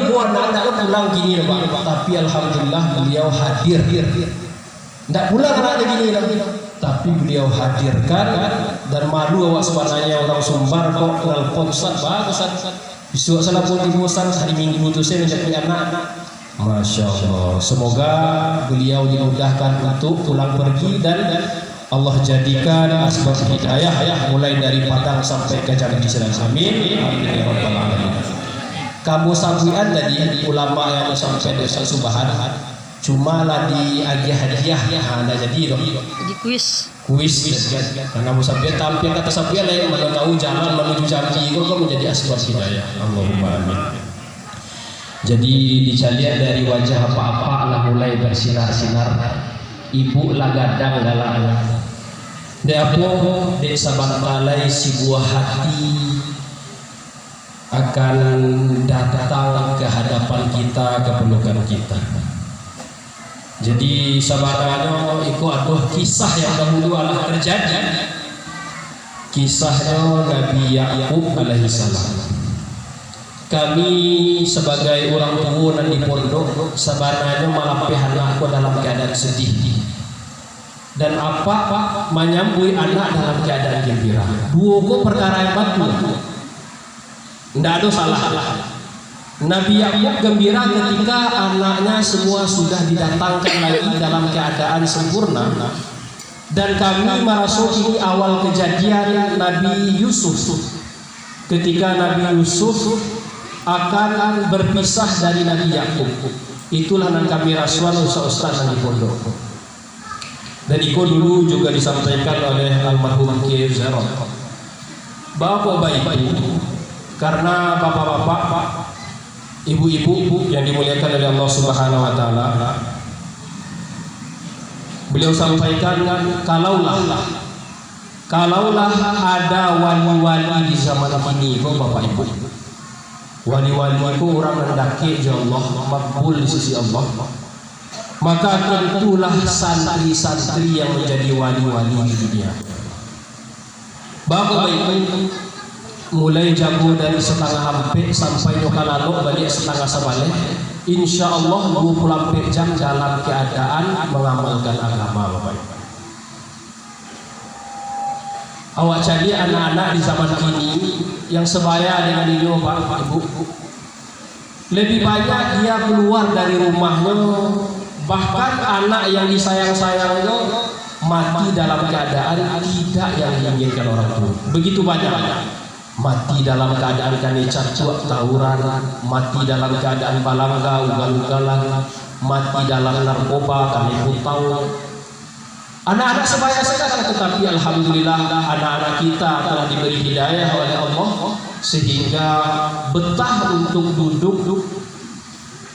ibu anak pulang gini loh Pak. Tapi alhamdulillah beliau hadir. Tidak pulang anaknya gini loh. Tapi beliau hadirkan dan malu awak sebenarnya orang Sumbar kok nelpon Ustaz bagus Ustaz. Besok salah pun ibu Ustaz hari Minggu itu saya menjadi anak. Masya Allah. Semoga beliau dimudahkan untuk pulang pergi dan Allah jadikan asbab hidayah mulai dari Padang sampai ke Jambi Serang. Amin. Amin ya rabbal alamin. Kamu sampean tadi ulama yang sampai desa Subahan cuma lah di hadiah ada jadi loh. Jadi kuis karena kamu sampai tampil kata sampai lain mana tahu jalan menuju Jambi itu kan menjadi asbab hidayah. Allahumma amin. Jadi dicalian dari wajah apa-apa lah mulai bersinar-sinar. Ibu lah gadang galak. Deapo dek sabantalai si buah hati akan datang ke hadapan kita, ke pelukan kita. Jadi sabarano iku aduh kisah yang dahulu Allah terjadi. Kisahnya Nabi Yakub alaihissalam. Kami sebagai orang tua dan di pondok sabaranya malampih anakku dalam keadaan sedih. Dan apa menyambui anak dalam keadaan gembira. Dua kok perkara yang batu. Tidak ada salah. Nabi Yakub gembira ketika anaknya semua sudah didatangkan lagi dalam keadaan sempurna. Dan kami merasuki awal kejadian Nabi Yusuf. Ketika Nabi Yusuf akan berpisah dari Nabi Yakub. Itulah yang kami rasuan ustaz di pondok. Dan itu dulu juga disampaikan oleh almarhum Kiai Zarot. Bapak-bapak, karena bapak-bapak, ibu-ibu yang dimuliakan oleh Allah Subhanahu wa taala, beliau sampaikan kalaulah ada wali-wali di zaman ini, kok Bapak Ibu. Wali-wali itu orang mendaki ya Allah, makbul di sisi Allah. Maka tentulah santri-santri yang menjadi wali-wali di dunia. Bapak-bapak, mulai jago dari setengah hampir sampai nyokalalo balik setengah sebalik. Insya Allah 24 jam dalam keadaan mengamalkan agama Bapak. Awak jadi anak-anak di zaman kini yang sebaya dengan ini Bapak Ibu, lebih banyak dia keluar dari rumahnya, bahkan anak yang disayang-sayangnya mati dalam keadaan tidak yang diinginkan orang tua. Begitu banyak. Mati dalam keadaan kanecat cuak tawuran, mati dalam keadaan balangga ugal-ugalan, mati dalam narkoba kami pun tahu. Anak-anak sebaya sekarang, tetapi alhamdulillah anak-anak kita telah diberi hidayah oleh Allah sehingga betah untuk duduk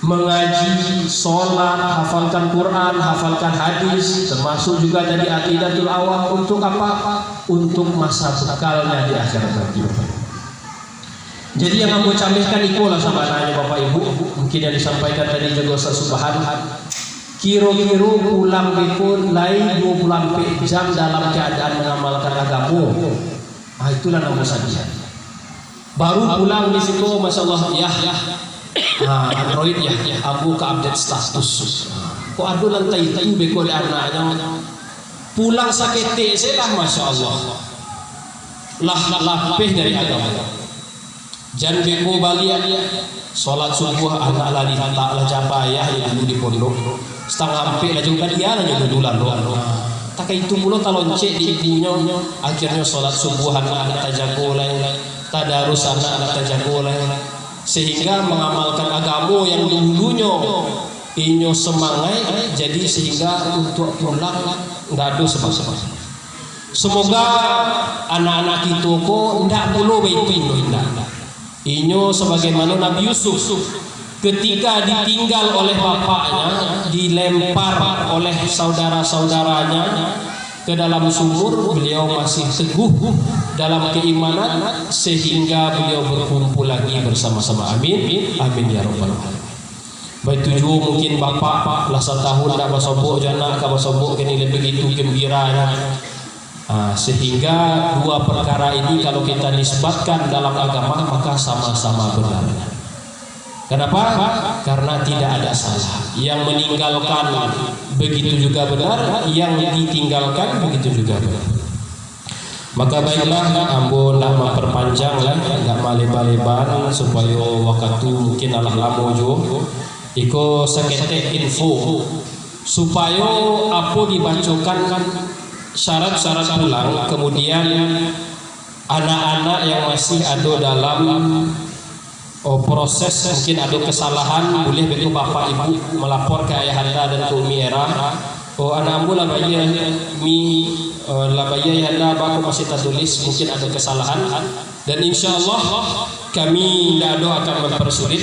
mengaji, sholat, hafalkan Quran, hafalkan hadis, termasuk juga dari aqidatul awam. Untuk apa? Untuk masa bekalnya di akhirat nanti. Jadi yang aku camihkan itulah sebenarnya Bapak Ibu, mungkin yang disampaikan tadi juga Ustaz Subhan. Kiro-kiro pulang pun lain 24 jam dalam keadaan mengamalkan agama. Itulah nama saja. Baru pulang di situ, masya Allah ya. Android ya, aku ke update status. Kok ada lantai itu beko oleh anaknya. Pulang sakit saya lah, masya Allah. Lapih dari agama. Jangan beko balik sholat subuh anak lari taklah capayah ibu di pondok. Setengah hampir lah juga dia lah juga dulan doang. Tak itu mulu talon cek di ibunya. Akhirnya sholat subuh anak tajago lain, tadarus anak tajago lain. Sehingga mengamalkan agama yang dulunya inyo semangat, jadi sehingga untuk pulang nggak ada sebab-sebab. Semoga anak-anak itu kok ndak perlu berpindah indah. Inyo sebagaimana Nabi Yusuf ketika ditinggal oleh bapaknya, dilempar oleh saudara-saudaranya ke dalam sumur, beliau masih teguh dalam keimanan sehingga beliau berkumpul lagi bersama-sama. Amin, amin ya rabbal alamin. Baik tujuh mungkin bapak lah setahun dah basobok jana ka basobok kini lebih begitu gembiranya. Sehingga dua perkara ini kalau kita nisbatkan dalam agama maka sama-sama benar. Kenapa? Karena tidak ada salah. Yang meninggalkan begitu juga benar, yang ditinggalkan begitu juga benar. Maka baiklah, ambon lah memperpanjang lah, nggak malebar-lebar supaya waktu mungkin alah lama jo. Iko seketek info supaya apa dibacakan syarat-syarat pulang, kemudian anak-anak yang masih ada dalam proses mungkin ada kesalahan, boleh betul bapak ibu melapor ke ayah anda dan ke umi era. Anak ambu lah bayar mi lah bayar anda bapak masih tertulis mungkin ada kesalahan, dan insya Allah kami tidak akan mempersulit,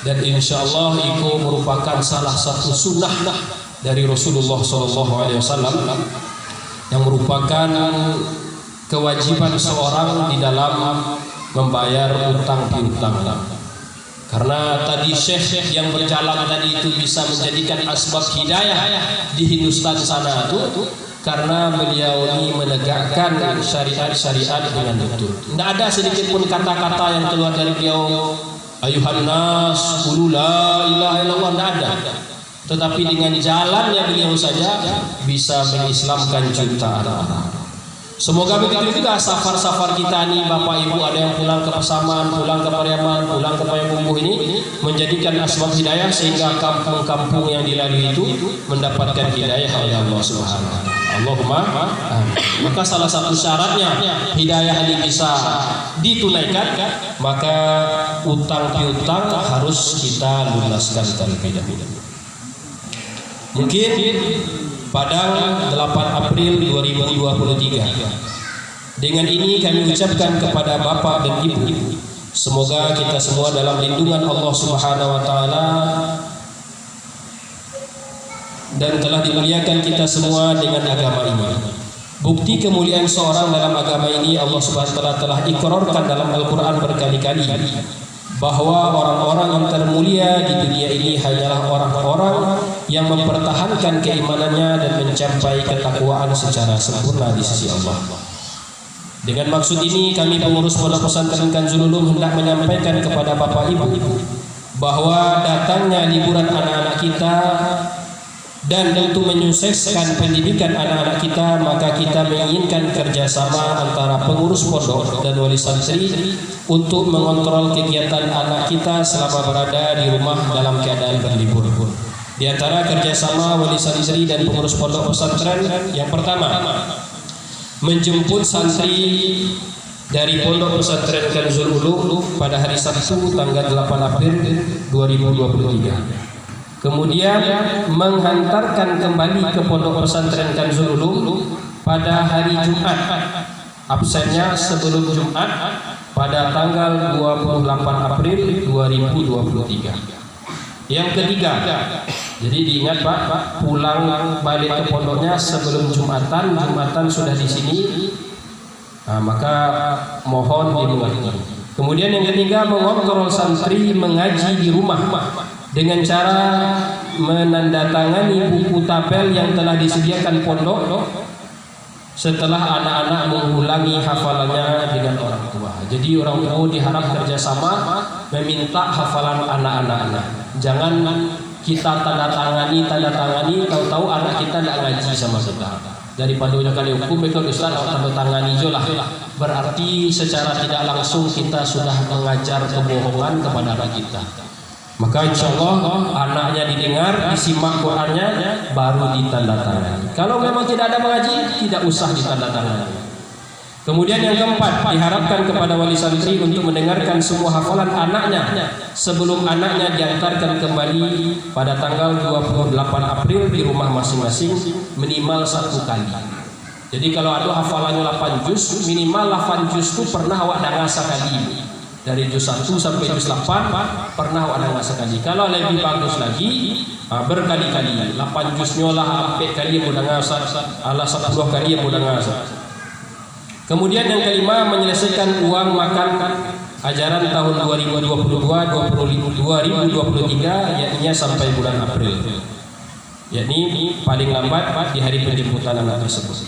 dan insya Allah itu merupakan salah satu sunnah dari Rasulullah SAW yang merupakan kewajiban seorang di dalam membayar utang piutang. Karena tadi syekh yang berjalan tadi itu bisa menjadikan asbab hidayah di Hindustan sana itu karena beliau ini menegakkan syariat-syariat dengan betul. Tidak ada sedikit pun kata-kata yang keluar dari beliau ayuhan nas qulu la ilaha illallah, tidak ada. Tetapi dengan jalannya beliau saja bisa mengislamkan jutaan orang. Semoga begitu juga safar-safar kita ini, Bapak Ibu ada yang pulang ke Pasaman, pulang ke Pariaman, pulang ke Payakumbuh ini menjadikan asbab hidayah sehingga kampung-kampung yang dilalui itu mendapatkan hidayah oleh Allah Subhanahu wa taala. Allahumma amin. Maka salah satu syaratnya hidayah ini bisa ditunaikan, maka utang piutang harus kita lunaskan terlebih dahulu. Mungkin pada 8 April 2023. Dengan ini kami ucapkan kepada Bapak dan Ibu, semoga kita semua dalam lindungan Allah Subhanahu wa taala dan telah dimuliakan kita semua dengan agama ini. Bukti kemuliaan seorang dalam agama ini Allah Subhanahu wa taala telah ikrarkan dalam Al-Qur'an berkali-kali bahwa orang-orang yang termulia di dunia ini hanyalah orang-orang yang mempertahankan keimanannya dan mencapai ketakwaan secara sempurna di sisi Allah. Dengan maksud ini kami pengurus Pondok Pesantren Kanzul Ulum hendak menyampaikan kepada Bapak Ibu bahwa datangnya liburan anak-anak kita dan untuk menyukseskan pendidikan anak-anak kita, maka kita menginginkan kerjasama antara pengurus pondok dan wali santri untuk mengontrol kegiatan anak kita selama berada di rumah dalam keadaan berlibur. Di antara kerjasama wali santri dan pengurus pondok pesantren, yang pertama, menjemput santri dari pondok pesantren Kanzul Ulum pada hari Sabtu tanggal 8 April 2023. Kemudian menghantarkan kembali ke pondok pesantren Kanzul Ulum pada hari Jumat, absennya sebelum Jumat pada tanggal 28 April 2023. Yang ketiga, jadi diingat Pak, pulang balik ke pondoknya sebelum Jumatan sudah di sini, maka mohon dimengerti. Kemudian yang ketiga, mengontrol santri mengaji di rumah dengan cara menandatangani buku tabel yang telah disediakan pondok setelah anak-anak mengulangi hafalannya dengan orang tua. Jadi orang tua diharap kerjasama meminta hafalan anak-anak. Jangan kita tanda tangani, tahu-tahu anak kita tidak ngaji sama kita. Daripada kali hukum itu Ustaz tanda tangani jolah. Berarti secara tidak langsung kita sudah mengajar kebohongan kepada anak kita. Maka insya Allah anaknya didengar, disimak Qurannya, baru ditandatangani. Kalau memang tidak ada mengaji, tidak usah ditandatangani. Kemudian yang keempat, diharapkan kepada wali santri untuk mendengarkan semua hafalan anaknya sebelum anaknya diantarkan kembali pada tanggal 28 April di rumah masing-masing minimal 1 kali. Jadi kalau ada hafalannya 8 juz, minimal 8 juz itu pernah awak dengar sekali. Dari juz 1 sampai juz 8 pernah awak dengar sekali. Kalau lebih bagus lagi, berkali-kali. 8 juznya lah 4 kali yang mudah dengar, ala 10 kali yang mudah dengar. Kemudian yang kelima, menyelesaikan uang makan ajaran tahun 2022-2023 yakni sampai bulan April, yakni paling lambat di hari penjemputan anak tersebut.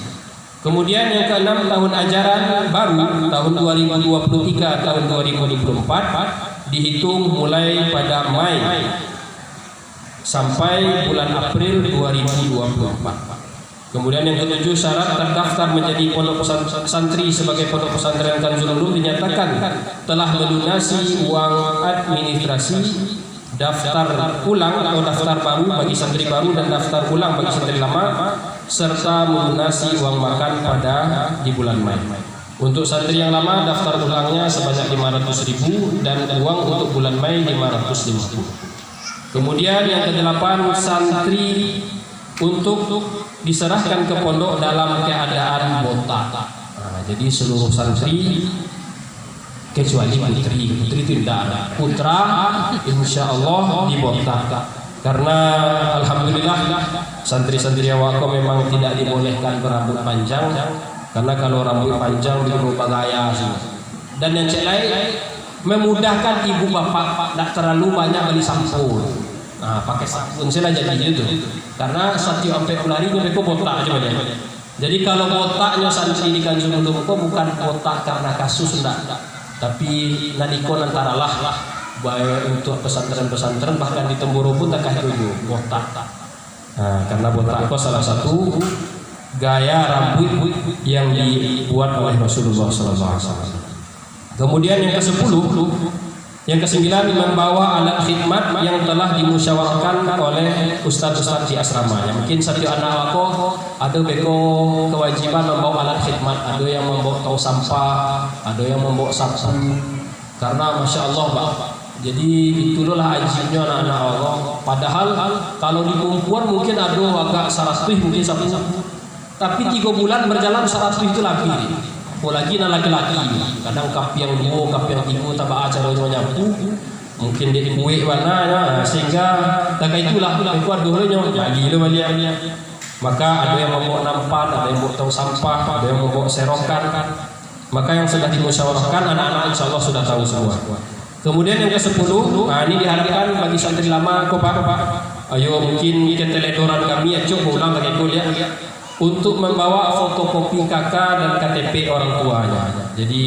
Kemudian yang keenam, tahun ajaran baru tahun 2023 tahun 2024 dihitung mulai pada Mei sampai bulan April 2024. Kemudian yang ketujuh, syarat terdaftar menjadi pondok santri sebagai pondok pesantren Kanzul Ulum dinyatakan telah melunasi uang administrasi, daftar ulang atau daftar baru bagi santri baru dan daftar ulang bagi santri lama, serta melunasi uang makan pada di bulan Mei. Untuk santri yang lama daftar ulangnya sebanyak 500.000 dan uang untuk bulan Mei 550. Kemudian yang kedelapan, santri untuk diserahkan ke pondok dalam keadaan botak. Nah, jadi seluruh santri kecuali putri itu tidak ada. Putra insya Allah dibotak. Karena alhamdulillah santri-santri awako memang tidak dibolehkan berambut panjang, karena kalau rambut panjang dirubah gaya sih. Dan yang lain memudahkan ibu bapak tidak terlalu banyak beli sampo. Nah, pakai sabun saya jadi itu. Karena satu sampai pelari mereka botak aja banyak. Jadi kalau botaknya santri di Kanzul Ulum kok bukan botak karena kasus enggak, tapi nadikon antara lah untuk pesantren-pesantren bahkan di Temboro pun tak itu botak. Nah, karena botak itu salah satu gaya rambut yang dibuat oleh Rasulullah SAW. Kemudian yang ke-10, yang ke-9, membawa alat khidmat yang telah dimusyawarahkan oleh ustaz-ustaz di asramanya. Mungkin satu anak aku ada beko kewajiban membawa alat khidmat, ada yang membawa tong sampah, ada yang membawa sapu. Karena masya Allah Pak, jadi itulah ajibnya anak-anak Allah. Padahal kalau di perempuan mungkin ada agak 100 mungkin sapu. Tapi 3 bulan berjalan 100 itu lagi. Apalagi anak laki-laki, kadang kap yang 2, kap yang 3 tabak caranya nyapu, mungkin dia kue warna, sehingga tak itulah keluar dulunya bagi lo balik. Maka ada yang membawa nampan, ada yang membawa tong sampah, ada yang membawa serokan. Maka yang sudah dimusyawarahkan anak-anak insya Allah sudah tahu semua. Kemudian yang ke-10, nah ini diharapkan bagi santri lama kok Pak, ayo mungkin keteledoran kami ya coba ulang lagi kuliah untuk membawa fotokopi KK dan KTP orang tuanya. Jadi